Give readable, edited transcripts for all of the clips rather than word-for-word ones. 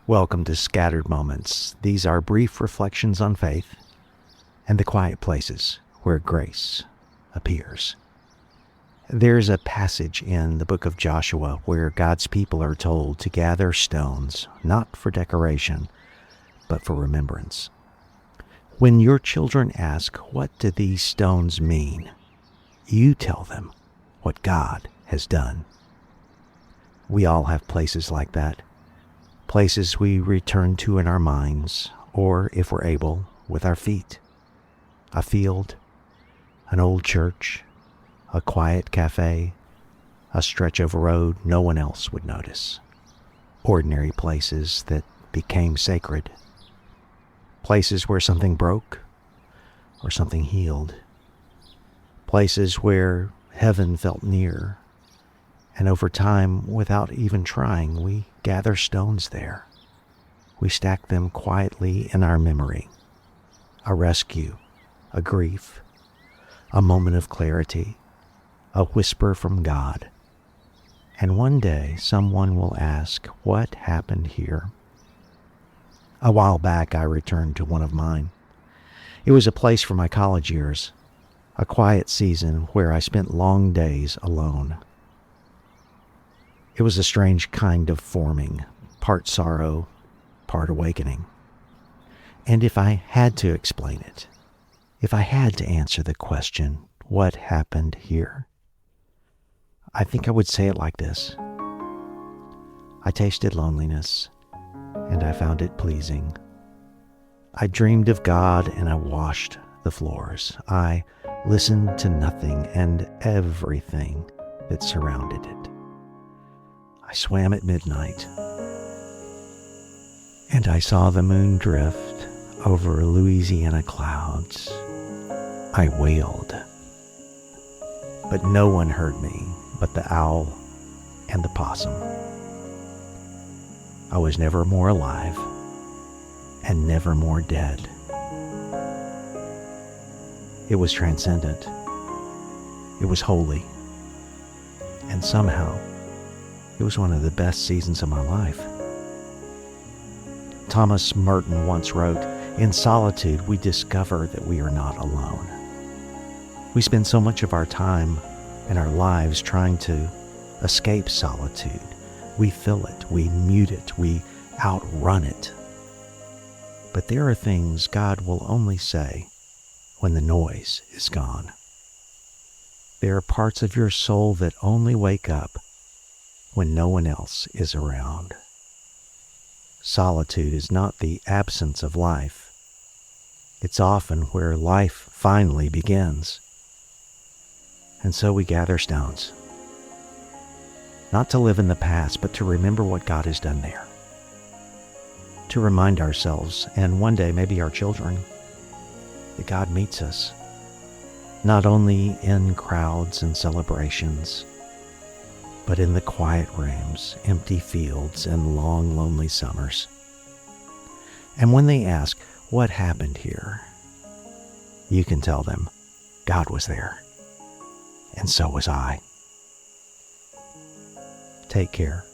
Welcome to Scattered Moments. These are brief reflections on faith and the quiet places where grace appears. There's a passage in the book of Joshua where God's people are told to gather stones, not for decoration, but for remembrance. When your children ask, "What do these stones mean?" you tell them what God has done. We all have places like that. Places we return to in our minds, or if we're able, with our feet. A field, an old church, a quiet cafe, a stretch of road no one else would notice. Ordinary places that became sacred. Places where something broke or something healed. Places where heaven felt near. And over time, without even trying, we gather stones there. We stack them quietly in our memory. A rescue, a grief, a moment of clarity, a whisper from God. And one day, someone will ask, "What happened here?" A while back, I returned to one of mine. It was a place from my college years, a quiet season where I spent long days alone. It was a strange kind of forming, part sorrow, part awakening. And if I had to explain it, if I had to answer the question, what happened here? I think I would say it like this. I tasted loneliness, and I found it pleasing. I dreamed of God, and I washed the floors. I listened to nothing and everything that surrounded it. I swam at midnight, and I saw the moon drift over Louisiana clouds. I wailed, but no one heard me but the owl and the possum. I was never more alive and never more dead. It was transcendent. It was holy. And somehow, it was one of the best seasons of my life. Thomas Merton once wrote, "In solitude, we discover that we are not alone." We spend so much of our time and our lives trying to escape solitude. We fill it, we mute it, we outrun it. But there are things God will only say when the noise is gone. There are parts of your soul that only wake up when no one else is around. Solitude is not the absence of life. It's often where life finally begins. And so we gather stones. Not to live in the past, but to remember what God has done there. To remind ourselves, and one day maybe our children, that God meets us, not only in crowds and celebrations, but in the quiet rooms, empty fields, and long, lonely summers. And when they ask, "What happened here?" you can tell them, God was there, and so was I. Take care.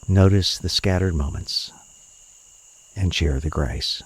Notice the scattered moments, and share the grace.